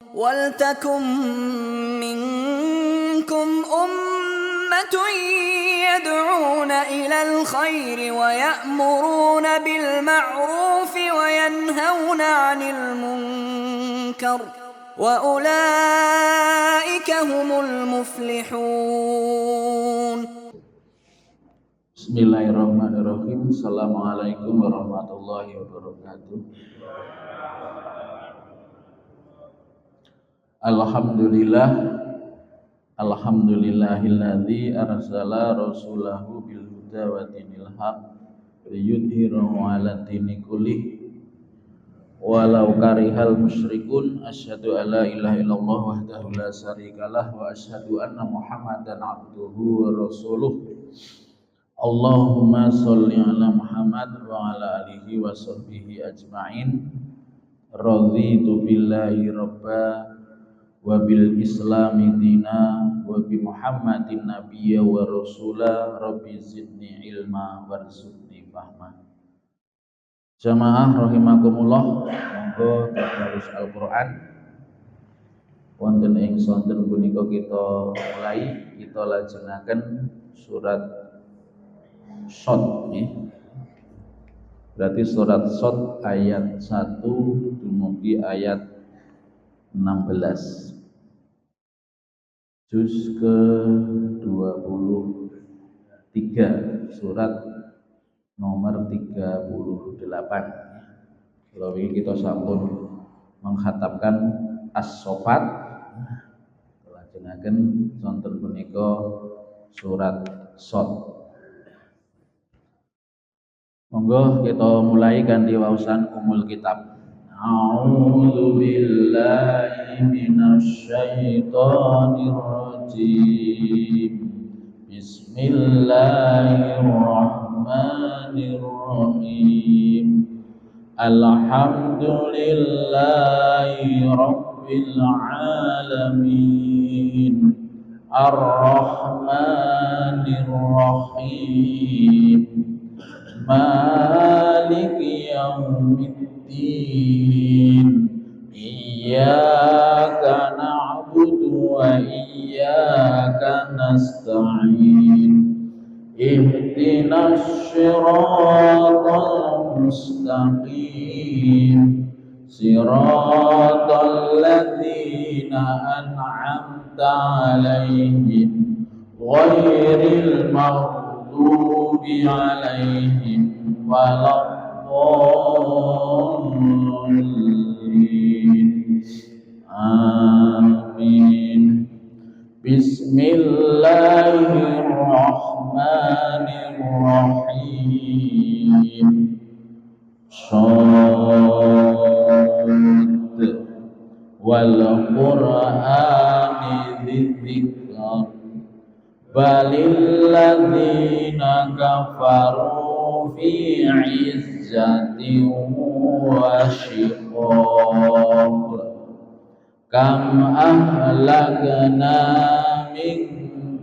وَلْتَكُن مِّنكُمْ أُمَّةٌ يَدْعُونَ إِلَى الْخَيْرِ وَيَأْمُرُونَ بِالْمَعْرُوفِ وَيَنْهَوْنَ عَنِ الْمُنكَرِ وَأُولَئِكَ هُمُ الْمُفْلِحُونَ. Bismillahirrahmanirrahim. Assalamualaikum warahmatullahi wabarakatuh. Alhamdulillahilladzi arsala rasulahu bil huda wa dinil haq liyudhhirahu 'ala dini kullih walau karihal musyrikun. Asyhadu an la ilaha illallah wahdahu la syarikalah wa asyhadu anna Muhammadan 'abduhu wa rasuluh. Allahumma sholli ala Muhammad wa ala alihi wa sahbihi ajma'in. Raditu billahi rabba wa bil islami dina wa bi Muhammadin nabiyya wa rasula. Rabbi zidni ilma warzuqni fahma. Jamaah rahimakumullah, monggo tadarus Al-Qur'an wonten ing sonten punika kita lajengaken surat Shad nggih. Berarti surat Shad ayat 1 dumugi ayat 16. Juz ke-23, surat nomor 38. Kalau ini kita sampun mengkhatamkan As-Saffat, lajengaken sonten punika surat Shad. Monggo kita mulai kanthi waosan umul kitab. A'udzu billahi minasy syaithanir rajim. Bismillahirrahmanirrahim. Alhamdulillahi rabbil alamin. Ar-Rahmanir Rahim. Maliki yaumiddin. Iyyaka na'budu wa iyyaka nasta'in. Ihdinas siratal mustaqim. Siratal ladzina an'amta 'alaihim ghairil maghdubi 'alaihim waladdallin. Amin. Bismillahirrahmanirrahim. Shad wal Qur'ani dzikr balil ladzina kafaru fi 'izzatin wa shiqaq. Kam ahlakna min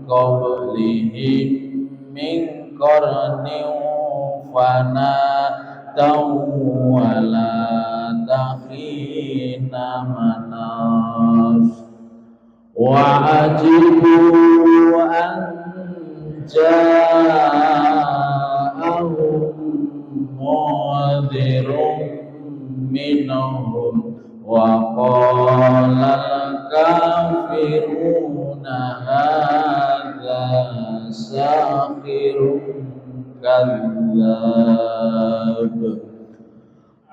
qablihim min qarnin fanataw wa la takhina manas wa ajibu an ja'ahum mudhirun minhum wa qala al-kafiruna hadza sahirun kadzdzab.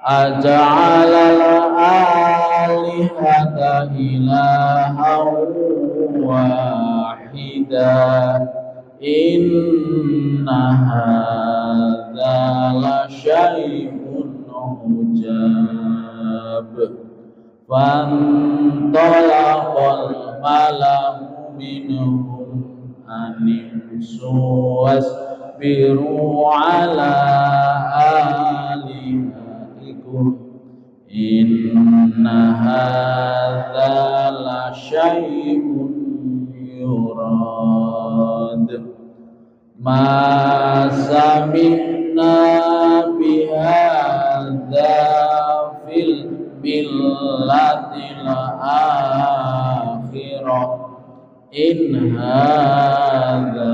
Aja'ala al-alihata ilahan wahida. Inna hadza la syai'un ujab. Fantalaqal malahu minhum animsu wasbiru ala alihatikum. Inna hadza la syai'un yurad. Ma sami'na bihadza fil millatil in hadza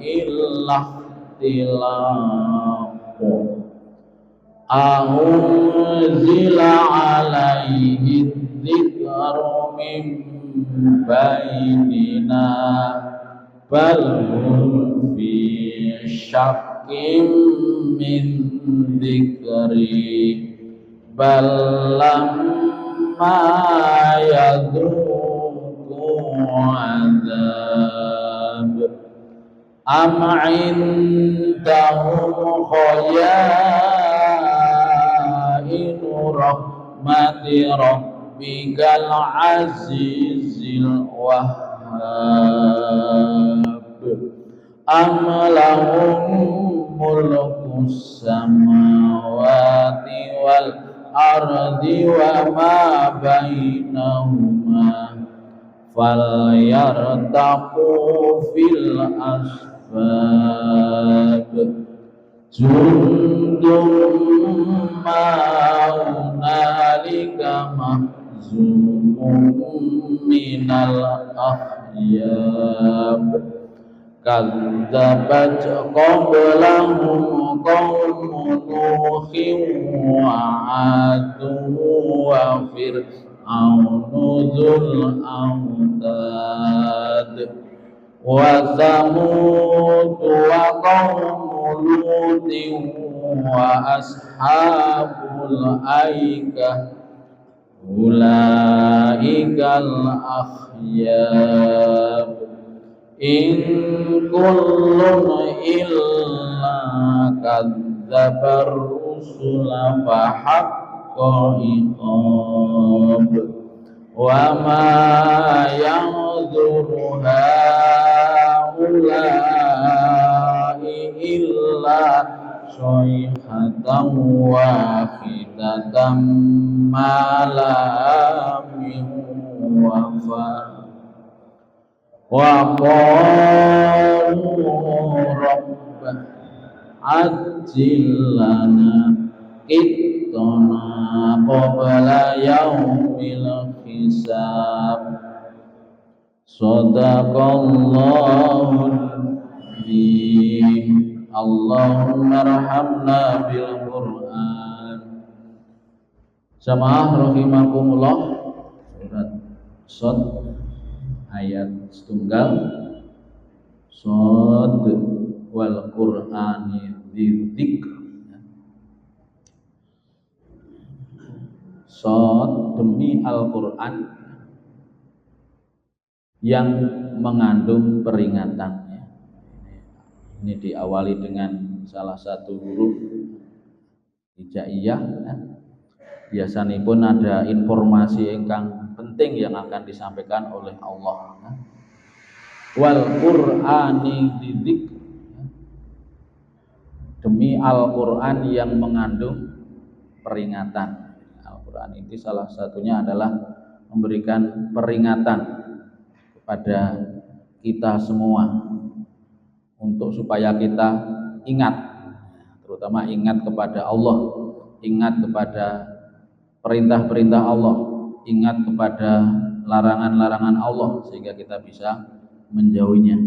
illa ikhtilaqu unzila alaihi dzikru min bainina bal hum fi syakkim min dzikri bal lamma yadhuqu azab am indahum khayainu rahmati rabbikal azizil wahhab am lahum mulkus samawati wal ardi wa ma bainahuma falyartaqu fil asbab jundum ma hunalika mahzumun minal ahyab kadzabat qablahum qaum nuhin wa adun wa fir'aunu dzul autad wa samud wa qaum lutin wa ashabul aikah ulaikal akhyab in kullun illa kadzabar rusula fa haqqa iqab wa ma yanzuru haula'i illa sayhatan wahidatan ma la min wafa wa qalu rabbana ajil lana qittana qabla yaumil hisab sadaqallahul azim Allahumma arhamna bil Qur'an. Jamaah rahimakumullah, surat Shad ayat setunggal Shad wal Qur'ani dzikr. Shad demi Al-Qur'an yang mengandung peringatan. Ini diawali dengan salah satu huruf hijaiyah. Biasanya pun ada informasi ingkang penting yang akan disampaikan oleh Allah. Wal Qur'ani dzikr, demi Al-Qur'an yang mengandung peringatan. Al-Qur'an ini salah satunya adalah memberikan peringatan kepada kita semua untuk supaya kita ingat, terutama ingat kepada Allah, ingat kepada perintah-perintah Allah, ingat kepada larangan-larangan Allah, sehingga kita bisa menjauhinya.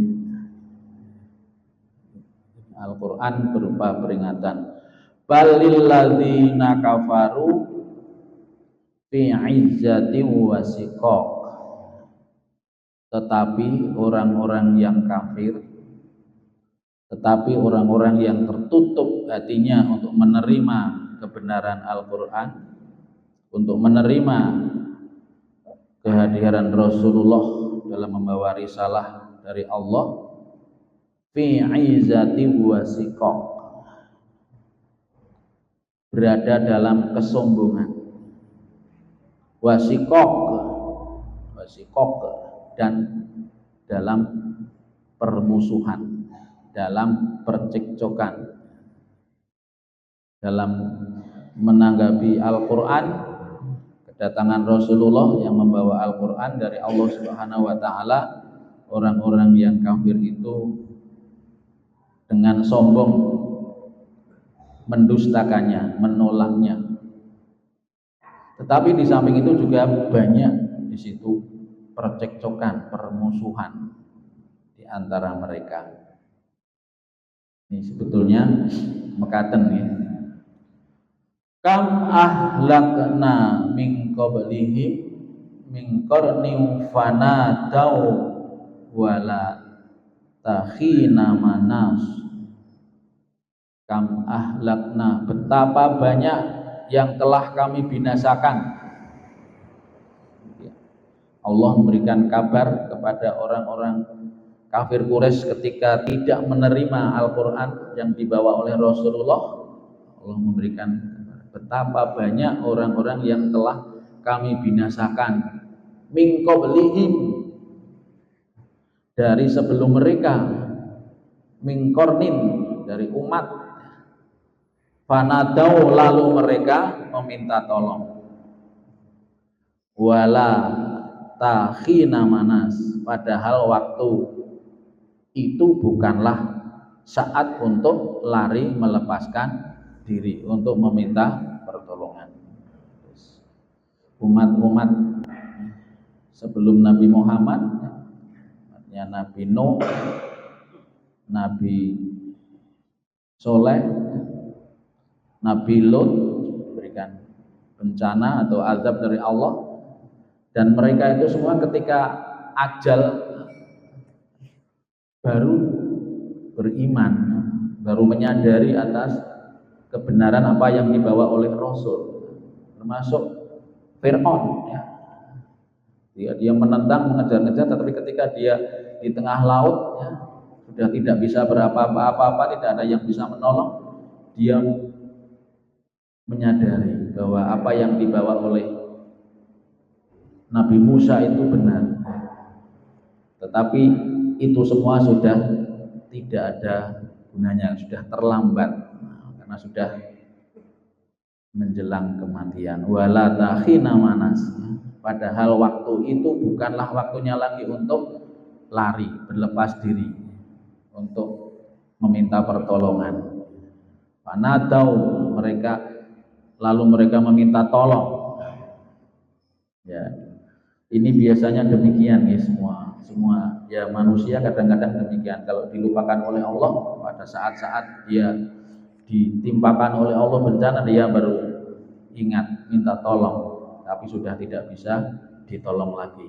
Al-Quran berupa peringatan. Balil ladzina kafaru fi izzatin wa siqaq. Tetapi orang-orang yang kafir, tetapi orang-orang yang tertutup hatinya untuk menerima kebenaran Al-Quran, untuk menerima kehadiran Rasulullah dalam membawa risalah dari Allah, fi izati wa siqaq, berada dalam kesombongan, wasiqaq dan dalam permusuhan, dalam percekcokan, dalam menanggapi Al-Quran, kedatangan Rasulullah yang membawa Al-Quran dari Allah Subhanahu wa Ta'ala. Orang-orang yang kafir itu dengan sombong mendustakannya, menolaknya. Tetapi di samping itu juga banyak di situ percekcokan, permusuhan di antara mereka. Ini sebetulnya mekaten ya. Kam ahlakna min qablihim min qarnin fanadau wala takhina manas. Kam ahlakna, betapa banyak yang telah kami binasakan. Allah memberikan kabar kepada orang-orang kafir Quraisy ketika tidak menerima Al-Quran yang dibawa oleh Rasulullah. Allah memberikan betapa banyak orang-orang yang telah kami binasakan min qablihim, dari sebelum mereka, min qarnin, dari umat, fanadau, lalu mereka meminta tolong, wala takhina manas, padahal waktu itu bukanlah saat untuk lari melepaskan diri, untuk meminta pertolongan. Umat-umat sebelum Nabi Muhammad, ya, Nabi Nuh, Nabi Soleh, Nabi Lut diberikan bencana atau azab dari Allah, dan mereka itu semua ketika ajal baru beriman, baru menyadari atas kebenaran apa yang dibawa oleh Rasul, termasuk Fir'aun ya. Dia menentang, mengejar-ngejar, tetapi ketika dia di tengah laut ya, sudah tidak bisa berapa-apa, tidak ada yang bisa menolong, dia menyadari bahwa apa yang dibawa oleh Nabi Musa itu benar, tetapi itu semua sudah tidak ada gunanya, sudah terlambat karena sudah menjelang kematian. Wala takhina manas, padahal waktu itu bukanlah waktunya lagi untuk lari, berlepas diri, untuk meminta pertolongan. Fanadau, mereka lalu mereka meminta tolong. Ya, ini biasanya demikian ya, semua ya, manusia kadang-kadang demikian. Kalau dilupakan oleh Allah pada saat-saat dia ditimpakan oleh Allah bencana, dia baru ingat minta tolong, tapi sudah tidak bisa ditolong lagi.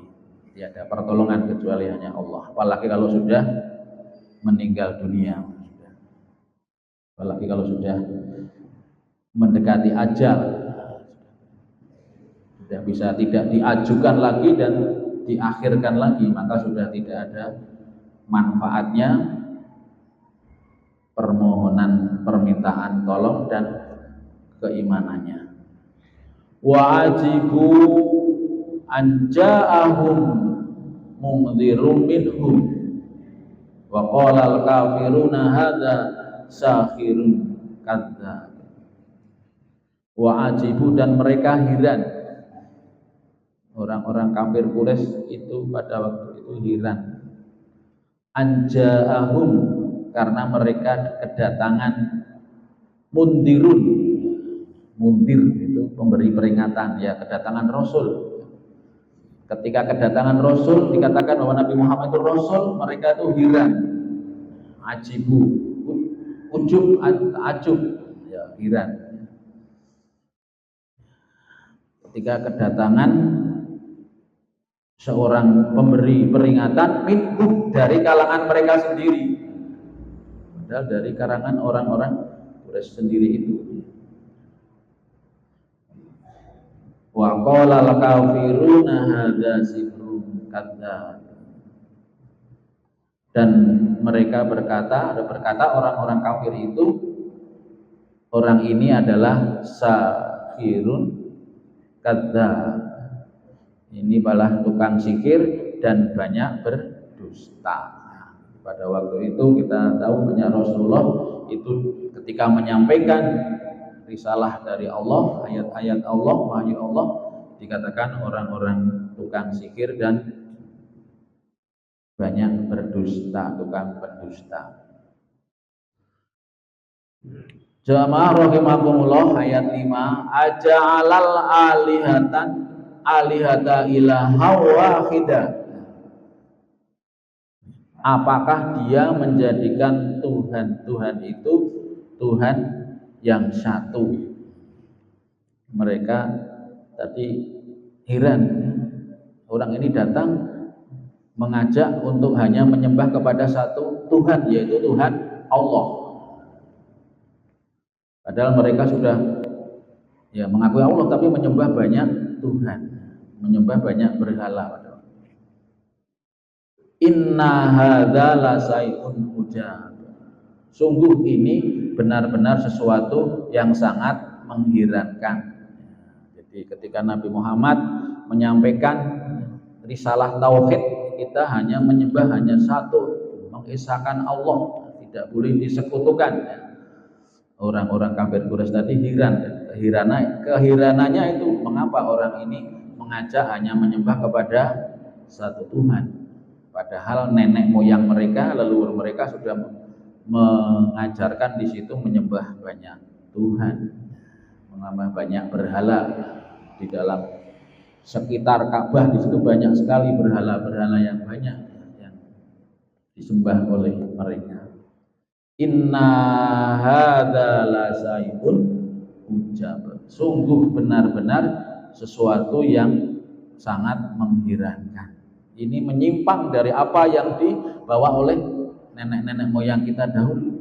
Tiada pertolongan kecuali hanya Allah. Apalagi kalau sudah meninggal dunia, apalagi kalau sudah mendekati ajal, sudah bisa tidak diajukan lagi dan diakhirkan lagi, maka sudah tidak ada manfaatnya permohonan, permintaan tolong dan keimanannya. Wa ajibu an ja'ahum mundzirum minhum wa qala al kafiruna hadza sahirun kadzdzab. Wa ajibu, dan mereka heran, orang-orang kafir Quraisy itu pada waktu itu heran, anja'ahum, karena mereka kedatangan mundirun, mundir itu pemberi peringatan ya, kedatangan Rasul. Ketika kedatangan Rasul dikatakan bahwa Nabi Muhammad itu Rasul, mereka itu heran, ajibu, ujub, ajub ya, heran. Ketika kedatangan seorang pemberi peringatan minhum, dari kalangan mereka sendiri, padahal dari kalangan orang-orang Quraisy sendiri itu. Wa qala al kafiruna hadza sihrun kadzdzab, dan mereka berkata orang-orang kafir itu, orang ini adalah sahirun kadzdzab, ini malah tukang sihir dan banyak berdusta. Pada waktu itu kita tahu banyak Rasulullah itu ketika menyampaikan risalah dari Allah, ayat-ayat Allah, wahyu Allah, dikatakan orang-orang tukang sihir dan banyak berdusta, tukang berdusta. Jamaah rahimakumullah, ayat 5, aja'alal alihata ilaha wahida Apakah dia menjadikan Tuhan itu Tuhan yang satu? Mereka tadi heran, orang ini datang mengajak untuk hanya menyembah kepada satu Tuhan, yaitu Tuhan Allah. Padahal mereka sudah mengakui Allah, tapi menyembah banyak Tuhan, menyembah banyak berhala. Inna hadza lasai'un ujab. Sungguh ini benar-benar sesuatu yang sangat mengherankan. Jadi ketika Nabi Muhammad menyampaikan risalah tauhid, kita hanya menyembah hanya satu, mengesahkan Allah, tidak boleh disekutukan. Orang-orang kafir Quraisy tadi heran. Keheranannya itu mengapa orang ini mengajak hanya menyembah kepada satu Tuhan. Padahal nenek moyang mereka, leluhur mereka sudah mengajarkan di situ menyembah banyak Tuhan, menambah banyak berhala. Di dalam sekitar Ka'bah di situ banyak sekali berhala-berhala yang banyak yang disembah oleh mereka. Inna hadza lasai'un ujab. Sungguh benar-benar sesuatu yang sangat mengherankan. Ini menyimpang dari apa yang dibawa oleh nenek-nenek moyang kita dahulu.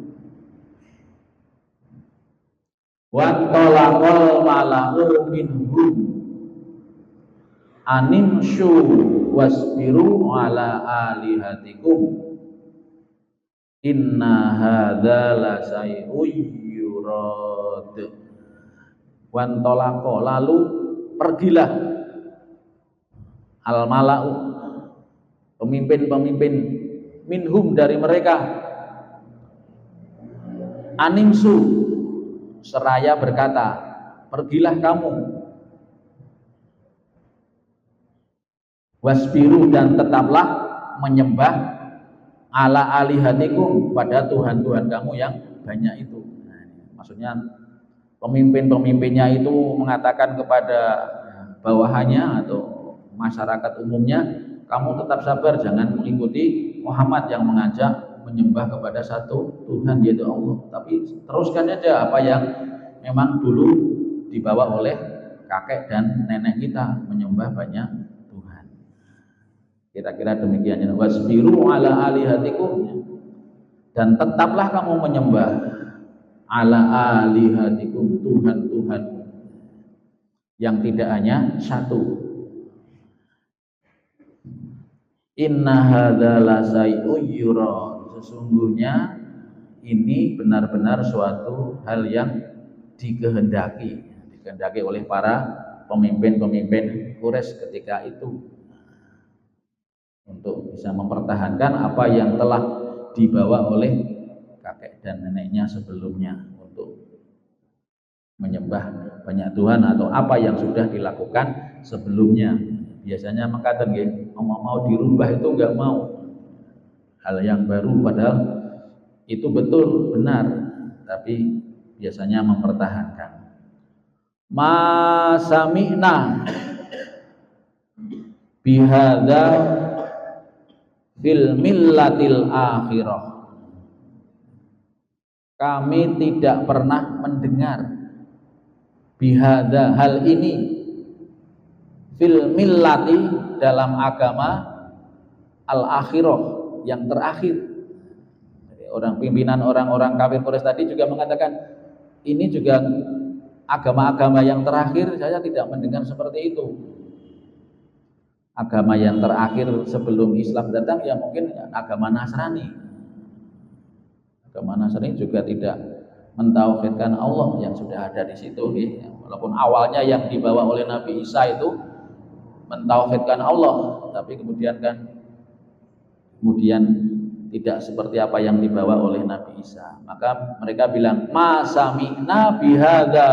Wa talaqal mala'u minhum animshu wasbiru ala alihatikum inna hadza lasai'un yurad. Wan talaqo, lalu pergilah al mala'u, pemimpin-pemimpin minhum dari mereka, animsu, seraya berkata, pergilah kamu, wasbiru, dan tetaplah menyembah ala alihatikum, pada Tuhan-Tuhan kamu yang banyak itu. Maksudnya pemimpin-pemimpinnya itu mengatakan kepada bawahannya atau masyarakat umumnya, kamu tetap sabar, jangan mengikuti Muhammad yang mengajak menyembah kepada satu Tuhan, yaitu Allah, tapi teruskan saja apa yang memang dulu dibawa oleh kakek dan nenek kita, menyembah banyak Tuhan. Kira-kira demikian. Wasbiru ala alihatikum, dan tetaplah kamu menyembah ala alihatikum, Tuhan-Tuhan yang tidak hanya satu. Inna hadza lasai'un yurad. Sesungguhnya ini benar-benar suatu hal yang dikehendaki oleh para pemimpin-pemimpin Quraisy ketika itu, untuk bisa mempertahankan apa yang telah dibawa oleh kakek dan neneknya sebelumnya, untuk menyembah banyak Tuhan atau apa yang sudah dilakukan sebelumnya. Biasanya mengatakan mau dirubah itu enggak mau, hal yang baru, padahal itu betul benar, tapi biasanya mempertahankan. Ma sami'na bihadza fil millatil akhirah. Kami tidak pernah mendengar bihadza, hal ini, fil millati, dalam agama al akhirah, yang terakhir. Orang pimpinan orang-orang kafir Quraisy tadi juga mengatakan, ini juga agama-agama yang terakhir, saya tidak mendengar seperti itu. Agama yang terakhir sebelum Islam datang ya mungkin agama Nasrani. Agama Nasrani juga tidak mentauhidkan Allah yang sudah ada di situ. Walaupun awalnya yang dibawa oleh Nabi Isa itu mentauhidkan Allah, tapi kemudian tidak seperti apa yang dibawa oleh Nabi Isa. Maka mereka bilang, ma sami'na bihadza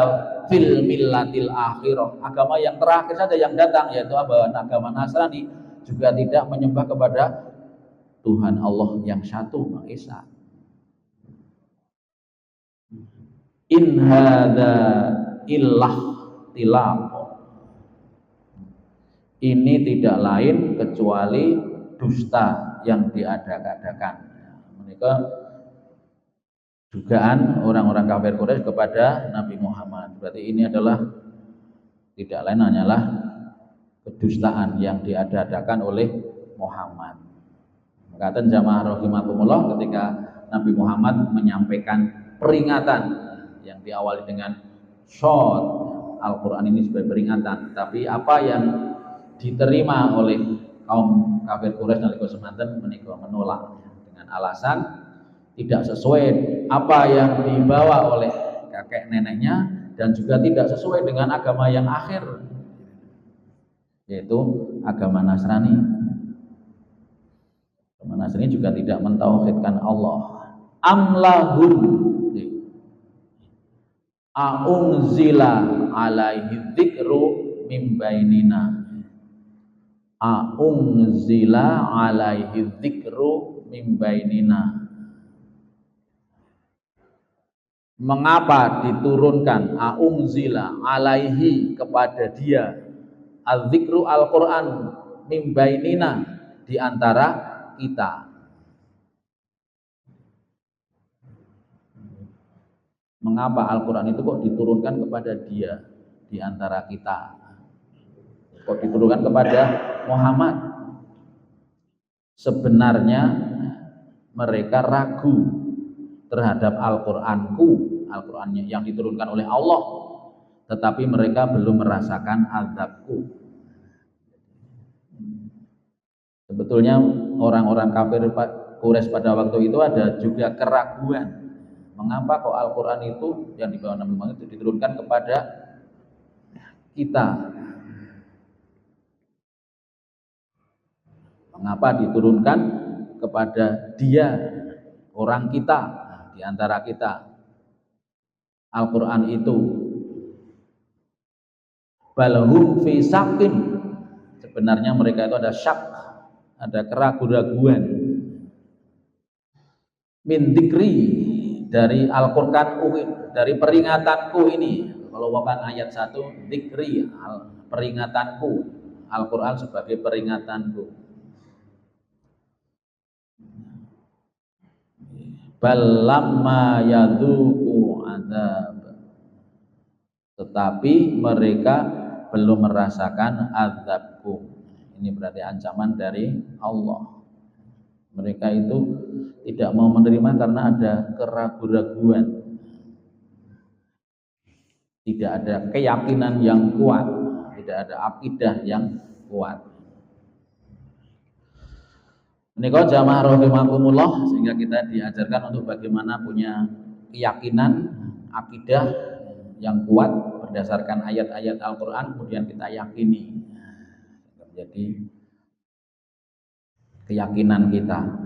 fil millatil akhirah. Agama yang terakhir saja yang datang, yaitu agama Nasrani, juga tidak menyembah kepada Tuhan Allah yang satu, Maha Esa. In hadza illah tilaq. Ini tidak lain kecuali dusta yang diadakan-adakan. Mereka dugaan orang-orang kafir Quraisy kepada Nabi Muhammad. Berarti ini adalah tidak lain hanyalah kedustaan yang diadakan oleh Muhammad. Makaten jamaah rahimakumullah, ketika Nabi Muhammad menyampaikan peringatan yang diawali dengan Shad, Al-Quran ini sebagai peringatan, tapi apa yang diterima oleh kaum kafir Quraisy nalika semanten menika menolak dengan alasan tidak sesuai apa yang dibawa oleh kakek neneknya dan juga tidak sesuai dengan agama yang akhir, yaitu agama Nasrani. Agama Nasrani juga tidak mentauhidkan Allah. Amlahum a'unzila alaihi dzikru mim bainina. A'unzila alaihi dzikru mim bainina. Mengapa diturunkan a'unzila alaihi kepada dia al-dzikru Al-Qur'an mim bainina di antara kita. Mengapa Al-Quran itu kok diturunkan kepada dia di antara kita? Kok diturunkan kepada Muhammad? Sebenarnya mereka ragu terhadap Al-Quran yang diturunkan oleh Allah, tetapi mereka belum merasakan azabku. Sebetulnya orang-orang kafir Quraisy pada waktu itu ada juga keraguan. Mengapa kok Al-Quran itu yang dibawa Nabi Muhammad itu diturunkan kepada kita? Mengapa diturunkan kepada dia, orang kita, di antara kita? Al-Quran itu balhum fi syakin. Sebenarnya mereka itu ada syak, ada keraguan-raguan. Min dzikri, dari Al-Quran, dari peringatanku ini. Kalau bukan ayat 1, dzikri, peringatanku, Al-Quran sebagai peringatanku. Balamma yadzuqu adzab, tetapi mereka belum merasakan azabku. Ini berarti ancaman dari Allah. Mereka itu tidak mau menerima karena ada keraguan-raguan, tidak ada keyakinan yang kuat, tidak ada akidah yang kuat. Menika jamaah rahimakumullah, sehingga kita diajarkan untuk bagaimana punya keyakinan, akidah yang kuat berdasarkan ayat-ayat Al-Quran, kemudian kita yakini menjadi keyakinan kita.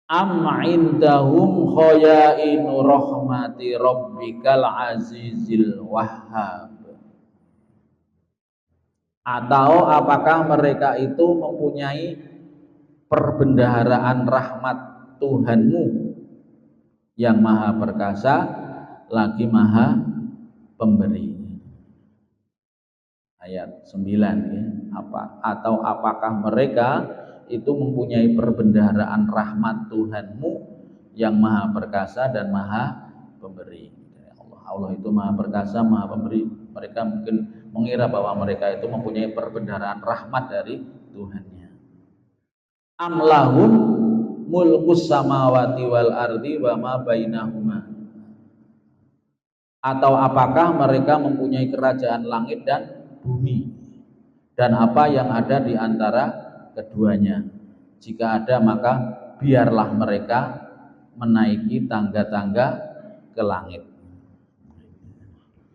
Am indahum khayainu rahmati rabbikal azizil wahhab. Atau apakah mereka itu mempunyai perbendaharaan rahmat Tuhanmu yang maha perkasa lagi maha pemberi. Ayat 9 ya. Atau apakah mereka itu mempunyai perbendaharaan rahmat Tuhanmu yang maha perkasa dan maha pemberi. Allah itu maha perkasa, maha pemberi. Mereka mungkin mengira bahwa mereka itu mempunyai perbendaharaan rahmat dari Tuhannya. Am lahum mulkus samawati wal ardi wa ma bainahuma. Atau apakah mereka mempunyai kerajaan langit dan bumi dan apa yang ada di antara keduanya? Jika ada, maka biarlah mereka menaiki tangga-tangga ke langit.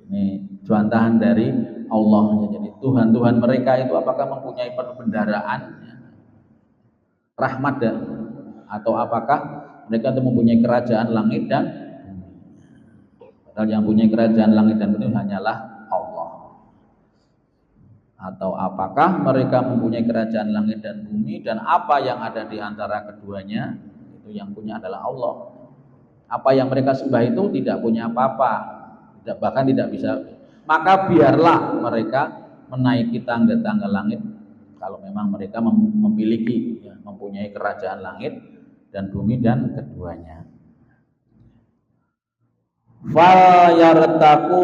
Ini contohan dari Allah. Jadi Tuhan-Tuhan mereka itu apakah mempunyai perbendaharaan rahmat atau apakah mereka itu mempunyai kerajaan langit dan bumi? Padahal yang punya kerajaan langit dan bumi hanyalah Allah. Atau apakah mereka mempunyai kerajaan langit dan bumi dan apa yang ada di antara keduanya? Itu yang punya adalah Allah. Apa yang mereka sembah itu tidak punya apa-apa, bahkan tidak bisa. Maka biarlah mereka menaiki tangga-tangga langit kalau memang mereka memiliki ya, mempunyai kerajaan langit dan bumi dan keduanya. Fal yartaku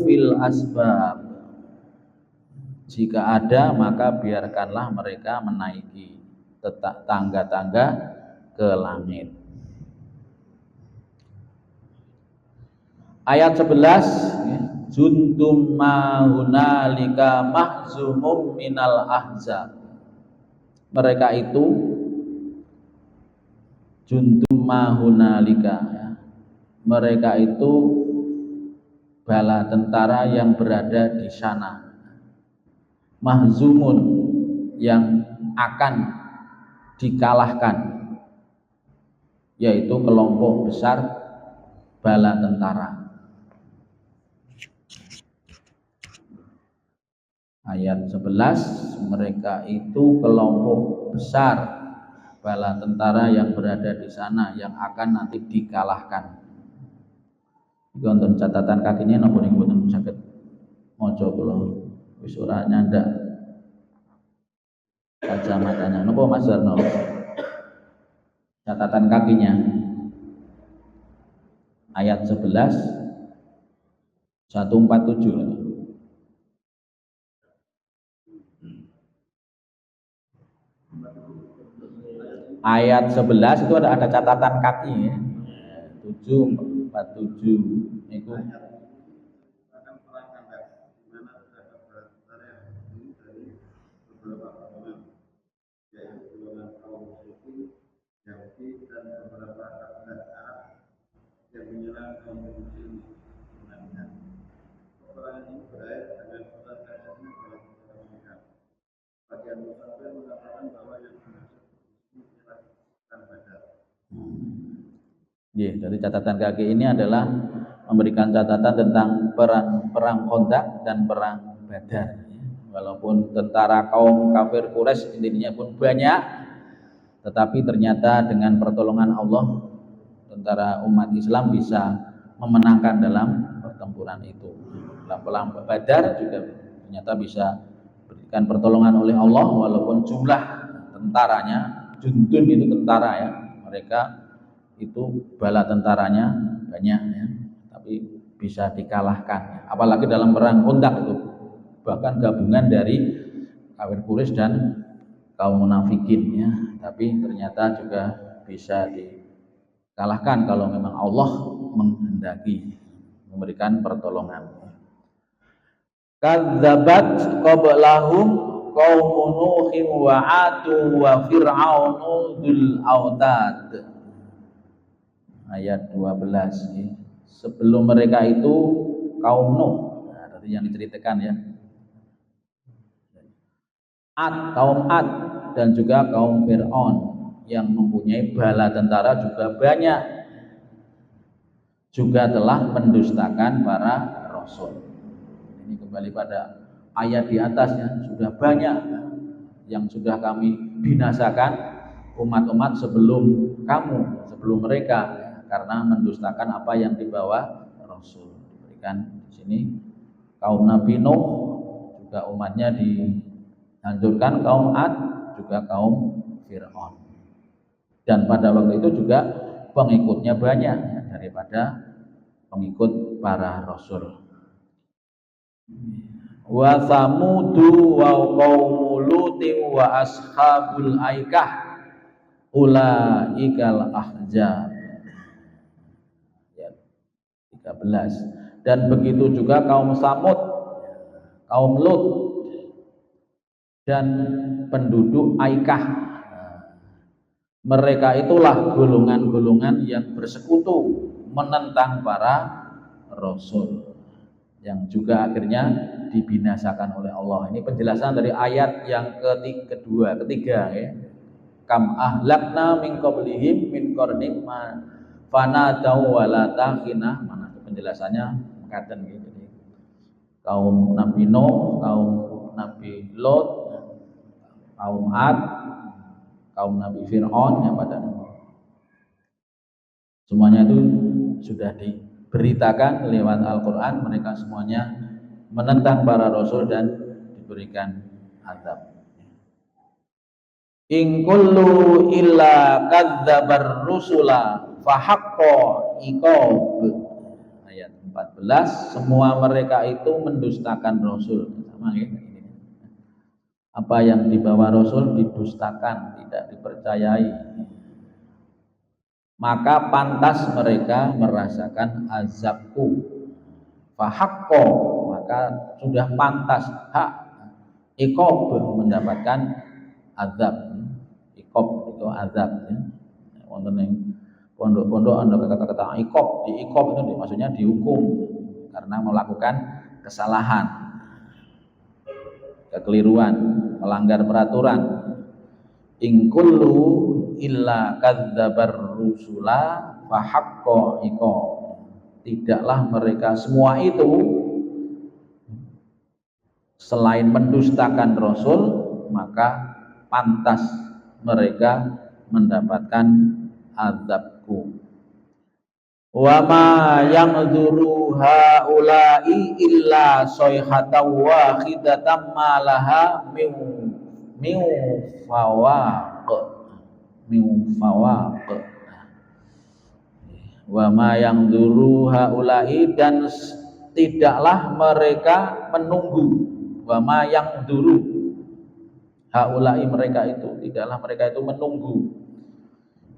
fil asbab, jika ada maka biarkanlah mereka menaiki tangga-tangga ke langit. Ayat 11 ya. Juntum ma hunalika mahzumum minal ahzab. Mereka itu juntum ma hunalika ya. Mereka itu bala tentara yang berada di sana. Mahzumun yang akan dikalahkan, yaitu kelompok besar bala tentara. Ayat 11, mereka itu kelompok besar bala tentara yang berada di sana yang akan nanti dikalahkan. Iki wonten catatan kakinya napa niku mboten saged maca kula wis ora nyandak kacamatanya. Napa Mas Zarno? Catatan kakinya ayat 11 147. Ayat 11 itu ada catatan kaki ya. 747 itu ya, dari catatan kaki ini adalah memberikan catatan tentang perang Khandaq dan perang Badar. Walaupun tentara kaum kafir Quraisy intinya pun banyak, tetapi ternyata dengan pertolongan Allah tentara umat Islam bisa memenangkan dalam pertempuran itu. Dalam perang Badar juga ternyata bisa berikan pertolongan oleh Allah, walaupun jumlah tentaranya, jundun itu tentara ya, mereka itu bala tentaranya banyak ya, tapi bisa dikalahkan. Apalagi dalam perang Khandaq itu bahkan gabungan dari kafir Quraisy dan kaum munafikin ya, tapi ternyata juga bisa dikalahkan kalau memang Allah menghendaki memberikan pertolongan. Kadzabat qablahum qaumun nuhin wa 'adu wa fir'aunu dzul autad. Ayat 12 ya. Sebelum mereka itu kaum Nuh, nah, tadi yang diceritakan ya, kaum Ad dan juga kaum Fir'aun yang mempunyai bala tentara juga banyak, juga telah mendustakan para rasul. Ini kembali pada ayat di atasnya, sudah banyak yang sudah kami binasakan umat-umat sebelum kamu, sebelum mereka, karena mendustakan apa yang dibawa Rasul. Diberikan di sini kaum Nabi Nuh juga umatnya dihancurkan, kaum Ad juga kaum Fir'aun. Dan pada waktu itu juga pengikutnya banyak ya, daripada pengikut para Rasul. Wa samudu wa qaumu lutin wa ashabul aikah ulaikal ahzab. 13. Dan begitu juga kaum Samud, kaum Lut dan penduduk Aikah. Mereka itulah golongan-golongan yang bersekutu menentang para rasul, yang juga akhirnya dibinasakan oleh Allah. Ini penjelasan dari ayat yang ketiga ya. Kam ahlakna min qablihim min qarnin fanadaw wala takhina. Mana penjelasannya katen gitu. Kaum Nabi Nuh, kaum Nabi Lot, kaum Ad, kaum Nabi Fir'aun yang pada semuanya itu sudah diberitakan lewat Al-Quran. Mereka semuanya menentang para rasul dan diberikan azab. In kullu illa kadzabar rusula fa haqqa iqab. Ayat 14, semua mereka itu mendustakan rasul. Sama ya. Apa yang dibawa rasul didustakan, tidak dipercayai. Maka pantas mereka merasakan azabku. Fa haqqa, maka sudah pantas hak iqab mendapatkan azab. Iqab itu azab ya. Wonten ing pondok-pondok ana kata-kata iqab, di iqab itu maksudnya dihukum karena melakukan kesalahan, kekeliruan, melanggar peraturan. In kullu illa kadzabar rusula fa haqqa iqab. Tidaklah mereka semua itu selain mendustakan rasul, maka pantas mereka mendapatkan azabku. Wa ma yangduru haula'i illa sayhatan wahidatan ma laha min fawaq. Wa ma yangduru haula'i, dan tidaklah mereka menunggu. Wa ma yangduru haula'i, mereka itu tidaklah mereka itu menunggu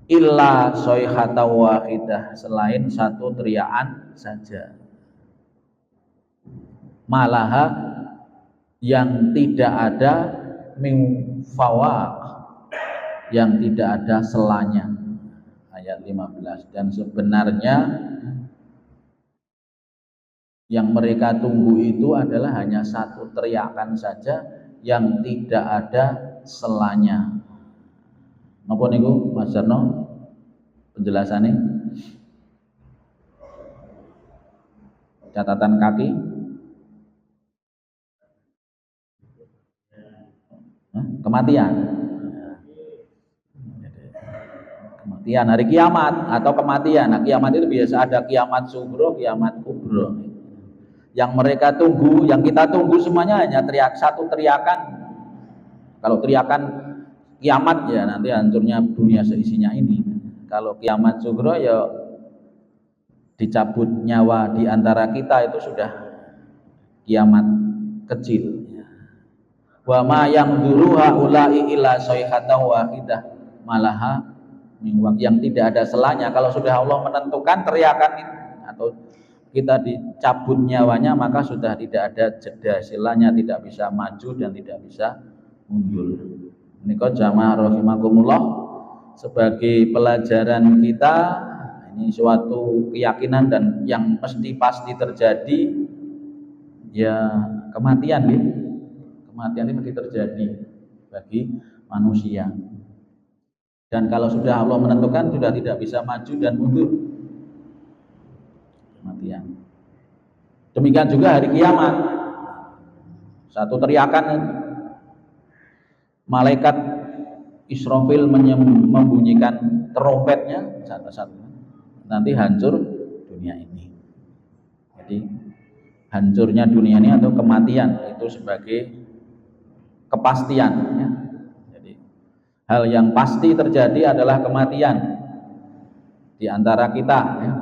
illa sayhatan wahidah, selain satu teriakan saja. Malaha, yang tidak ada, min fawaq, yang tidak ada selanya. Ayat 15. Dan sebenarnya yang mereka tunggu itu adalah hanya satu teriakan saja yang tidak ada selanya. Napa niku Mas Jarno penjelasannya? Catatan kaki? Kematian. Kematian hari kiamat atau kematian. Nah, kiamat itu biasa ada kiamat sugro, kiamat kubro. Yang mereka tunggu, yang kita tunggu semuanya hanya satu teriakan. Kalau teriakan kiamat ya nanti hancurnya dunia seisinya ini. Kalau kiamat sugro ya dicabut nyawa di antara kita, itu sudah kiamat kecil. Wa ma yangduru haula'i illa sayhatan wahidah malaha min, yang tidak ada selanya. Kalau sudah Allah menentukan teriakan itu atau kita dicabut nyawanya, maka sudah tidak ada jeda silanya, tidak bisa maju dan tidak bisa mundur. Nika jamaah rahimakumullah, sebagai pelajaran kita, ini suatu keyakinan dan yang pasti terjadi ya, kematian ya. Kematian ini mesti terjadi bagi manusia. Dan kalau sudah Allah menentukan, sudah tidak bisa maju dan mundur. Kematian. Demikian juga hari kiamat. Satu teriakan, malaikat Israfil membunyikan trompetnya satu-satu. Nanti hancur dunia ini. Jadi hancurnya dunia ini atau kematian itu sebagai kepastian ya. Jadi hal yang pasti terjadi adalah kematian di antara kita ya.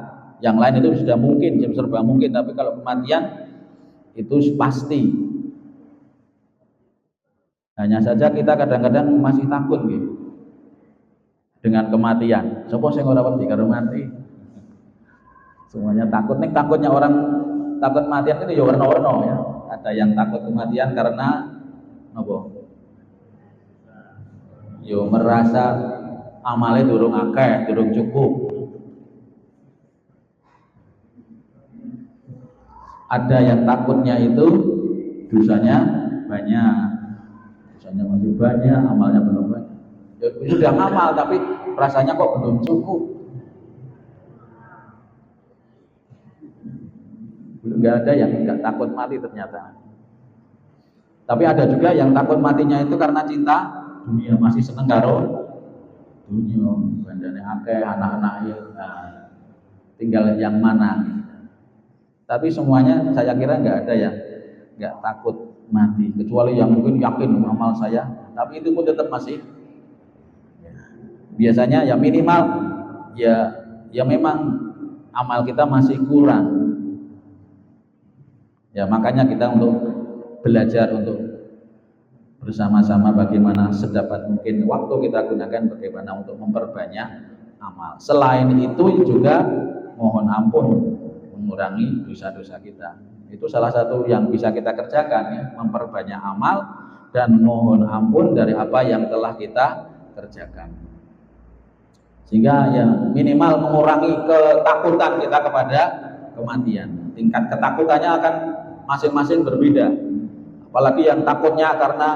Yang lain itu sudah mungkin, serba mungkin, tapi kalau kematian itu pasti. Hanya saja kita kadang-kadang masih takut gitu dengan kematian. Sopo sing ora wedi karo mati? Semuanya takut. Nih takutnya orang takut kematian itu ya warna-warna ya. Ada yang takut kematian karena apa? Yo merasa amale durung akeh, durung cukup. Ada yang takutnya itu dosanya banyak, dosanya masih banyak, amalnya belum banyak. Ya, sudah ngamal tapi rasanya kok belum cukup. Enggak ada yang enggak takut mati ternyata. Tapi ada juga yang takut matinya itu karena cinta dunia, masih seneng karo dunia, bandane akeh, anak-anak ya. Nah, tinggal yang mana? Tapi semuanya saya kira nggak ada yang nggak takut mati, kecuali yang mungkin yakin amal saya, tapi itu pun tetap masih Biasanya ya minimal ya memang amal kita masih kurang. Ya makanya kita untuk belajar untuk bersama-sama bagaimana sedapat mungkin waktu kita gunakan bagaimana untuk memperbanyak amal. Selain itu juga mohon ampun, mengurangi dosa-dosa kita. Itu salah satu yang bisa kita kerjakan ya, memperbanyak amal dan mohon ampun dari apa yang telah kita kerjakan. Sehingga yang minimal mengurangi ketakutan kita kepada kematian. Tingkat ketakutannya akan masing-masing berbeda. Apalagi yang takutnya karena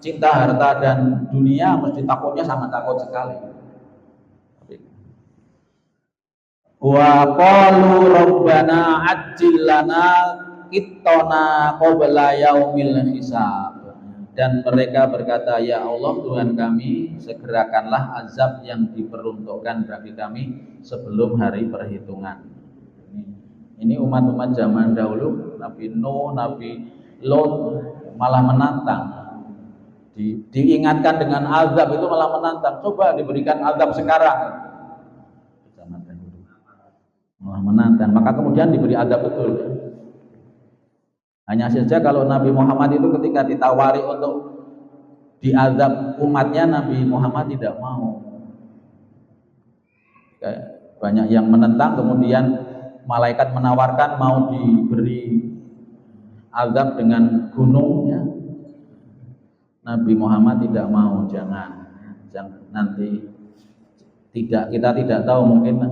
cinta harta dan dunia, mesti takutnya sangat takut sekali. Wa qalu rabbana ajjil lana qittana qabla yaumil hisab. Dan mereka berkata, ya Allah Tuhan kami, segerakanlah azab yang diperuntukkan bagi kami sebelum hari perhitungan. Ini umat-umat zaman dahulu, Nabi Nuh, Nabi Lot malah menantang. Diingatkan dengan azab itu malah menantang. Coba diberikan azab sekarang. Zaman dahulu malah menantang. Maka kemudian diberi azab betul. Hanya saja kalau Nabi Muhammad itu ketika ditawari untuk diazab umatnya, Nabi Muhammad tidak mau. Banyak yang menentang, kemudian malaikat menawarkan mau diberi azab dengan gunungnya. Nabi Muhammad tidak mau, jangan nanti kita tidak tahu, mungkin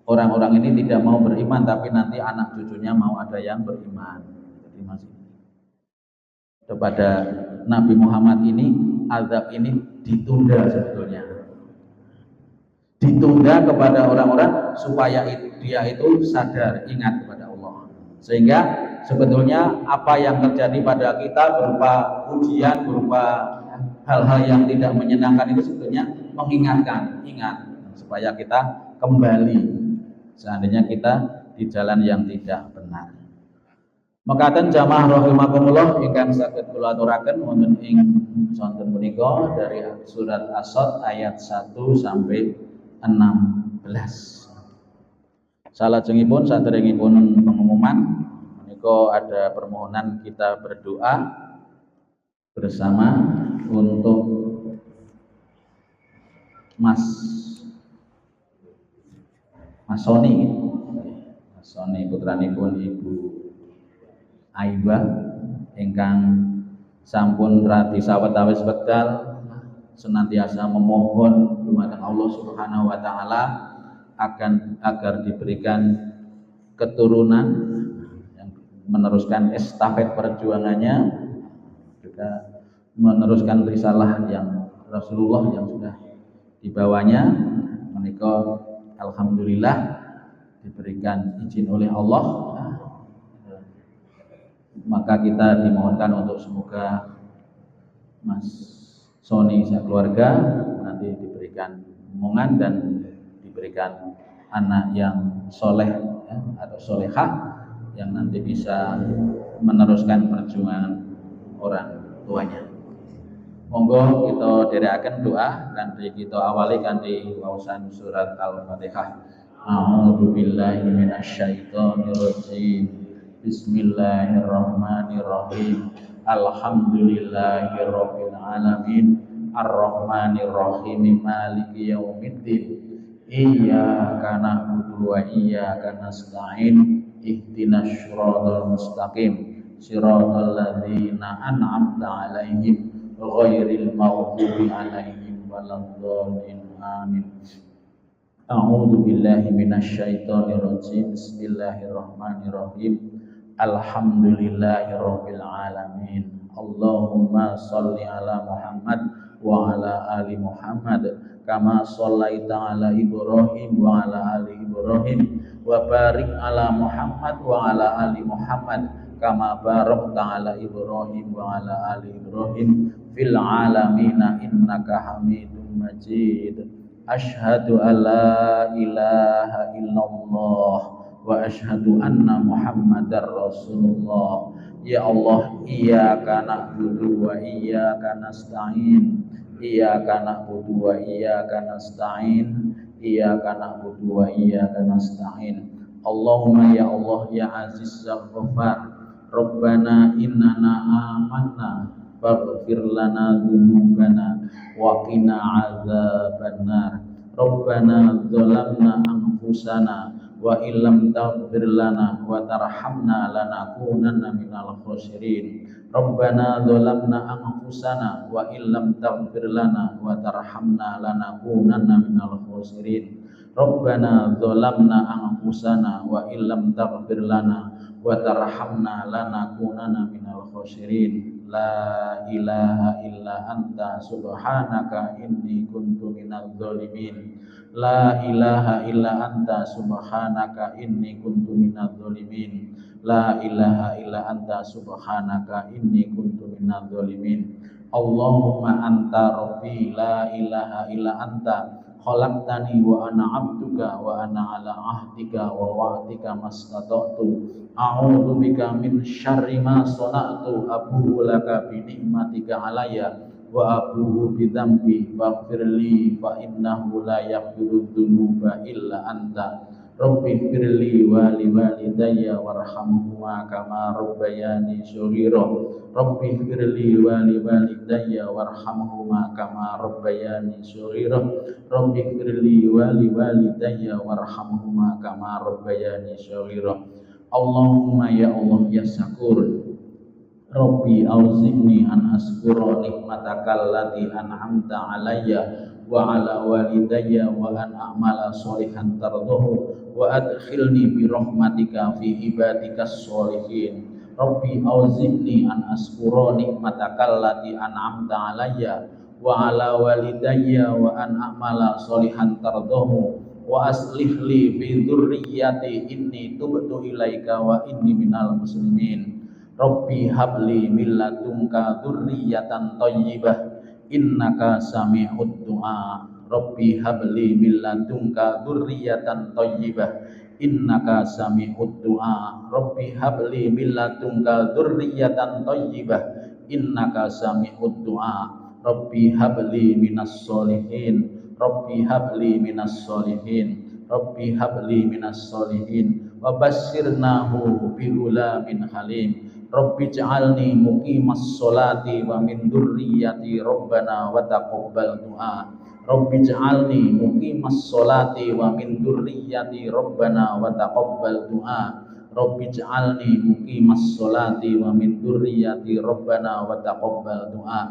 orang-orang ini tidak mau beriman tapi nanti anak cucunya mau ada yang beriman. Jadi masih kepada Nabi Muhammad ini azab ini ditunda, sebetulnya ditunda kepada orang-orang supaya dia itu sadar, ingat kepada Allah, sehingga sebetulnya apa yang terjadi pada kita berupa ujian, berupa hal-hal yang tidak menyenangkan itu sebetulnya mengingatkan, ingat supaya kita kembali seandainya kita di jalan yang tidak benar. Mekaten jamaah rahimakumullah ingkang saged kula aturaken wonten ing sonten punika dari surat As-Sadd ayat 1 sampai 16. Salajengipun saderengipun pengumuman menika ada permohonan kita berdoa bersama untuk Mas Soni putranipun Ibu Aibah ingkang sampun radi sawetawis wekdal senantiasa memohon dumateng Allah Subhanahu wa taala agar diberikan keturunan yang meneruskan estafet perjuangannya, juga meneruskan risalah yang Rasulullah yang sudah dibawanya. Menika alhamdulillah diberikan izin oleh Allah. Maka kita dimohonkan untuk semoga Mas Soni keluarga nanti diberikan omongan dan diberikan anak yang soleh ya, atau solehah yang nanti bisa meneruskan perjuangan orang tuanya. Monggo kita dherekaken doa kanthi kita awali kanthi waosan surat Al-Fatihah. A'udzu billahi minasyaitonir rajim. Bismillahirrahmanirrahim. Alhamdulillahirabbil alamin. Arrahmanirrahim. Maliki yaumiddin. Iyyaka na'budu wa iyyaka nasta'in. Ihdinas siratal mustaqim. Siratal ladzina an'amta 'alaihim ghairil maghdubi 'alaihim waladdallin. Amin. A'udzu billahi minasyaitonir rajim. Bismillahirrahmanirrahim. Alhamdulillahirabbil alamin. Allahumma shalli ala Muhammad wa ala ali Muhammad kama shallaita ala Ibrahim wa ala ali Ibrahim wa barik ala Muhammad wa ala ali Muhammad kama barakta ala Ibrahim wa ala ali Ibrahim fil alamin innaka Hamidum Majid. Asyhadu an la ilaha illallah wa asyhadu anna Muhammadar Rasulullah. Ya Allah, iyyaka na'budu wa iyyaka nasta'in. Iyyaka na'budu wa iyyaka nasta'in. Iyyaka na'budu wa iyyaka nasta'in. Allahumma ya Allah ya Aziz ya Ghaffar, Rabbana innana amanna faghfir lana dzunubana wa qina adzabannar. Rabbana dzalamna anfusana wa illam taghfir lana wa tarhamna lanakunanna minal khosirin. Rabbana dzalamna anfusana wa illam taghfir lana wa tarhamna lanakunanna minal khosirin. Rabbana dzalamna anfusana wa illam taghfir lana wa tarhamna lanakunanna minal khosirin. La ilaha illa anta subhanaka inni kuntu minadz zalimin. La ilaha illa anta subhanaka inni kuntu minadz zalimin. La ilaha illa anta subhanaka inni kuntu minadz zalimin. Allahumma anta rabbi la ilaha illa anta khalaqtani wa ana 'abduka wa ana 'ala 'ahdika wa wa'dika mastata'tu. A'udzu bika min syarri ma sana'tu. Abu'u laka bi ni'matika 'alayya wa abu'u bi dzambi faghfirli fa innahu la yaghfiru dzunuba illa anta. Rabbi firli wa li walidayya warhamhuma kama rabbayani shaghira. Rabbi firli wa li walidayya warhamhuma kama rabbayani shaghira. Rabbi firli wa li walidayya warhamhuma kama rabbayani shaghira. Allahumma ya Allah ya Syakur, Rabbi auzi'ni an askura nikmatakal lati an'amta alayya wa ala walidayya wa an a'mala sholihan tardahu wa adkhilni bi rahmatika fi ibadikas sholihin. Rabbi auzi'ni an askura nikmatakal lati an'amta alayya wa ala walidayya wa an a'mala sholihan tardahu wa aslih li fi dzurriyyati inni tubtu ilaika wa inni minal muslimin. Rabbi habli min ladunka dzurriyyatan thayyibah innaka sami'ud du'a. Rabbi habli min ladunka dzurriyyatan thayyibah innaka sami'ud du'a. Rabbi habli min ladunka dzurriyyatan thayyibah innaka sami'ud du'a. Rabbi habli minas sholihin. Rabbi habli minas sholihin. Rabbi habli minas sholihin wa basyirnahu bi ghulamin halim. Rabbi ij'alni muqimas sholati wa min dzurriyyati rabbana wa taqabbal du'a. Rabbi ij'alni muqimas sholati wa min dzurriyyati rabbana wa taqabbal du'a. Rabbi ij'alni muqimas sholati wa min dzurriyyati rabbana wa taqabbal du'a.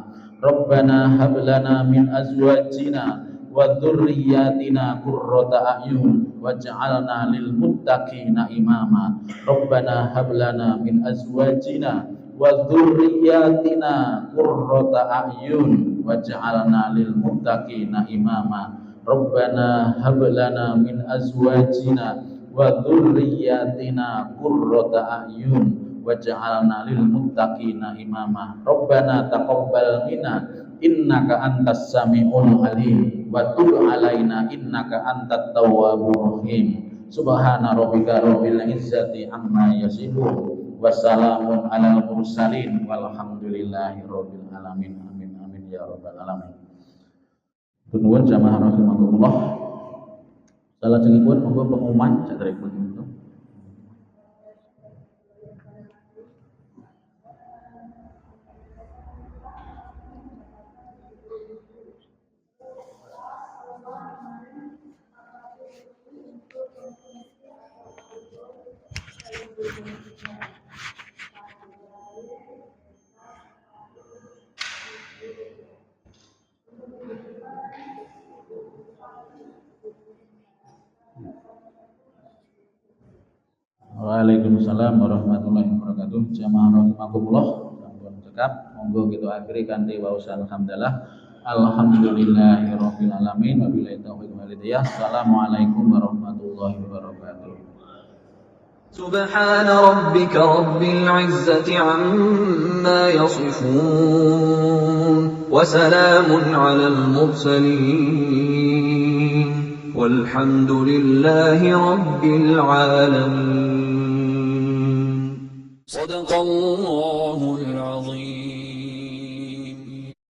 Rabbana hab lana min azwajina wa dzurriyyatina qurrata a'yun waj'alna lil muttaqina imama. Rabbana hab lana min azwajina wa dzurriyyatina qurrata a'yun waj'alna lil muttaqina imama. Rabbana hab lana min azwajina wa dzurriyyatina qurrata a'yun waj'alna lil muttaqina imama. Rabbana taqabbal minna innaka antas sami'ul alim wa tub alaina innaka antat tawwabur rahim. Subhana rabbika rabbil izzati amma yasifun wa salamun alal mursalin walhamdulillahi rabbil alamin. Amin amin ya rabbal alamin. Nuwun jamaah rahimakumullah. Salajengipun monggo pengumuman saderengipun itu. Waalaikumsalam warahmatullahi wabarakatuh. Jamaah rahimakumullah, sampun cekap monggo kita akhiri kanthi waos alhamdulillah. Alhamdulillahirabbil alamin wabillahi taufiq wal hidayah. Assalamualaikum warahmatullahi wabarakatuh. Subhana rabbika rabbil izzati amma yasifun wa salamun alal mursalin والحمد لله رب العالمين. صدق الله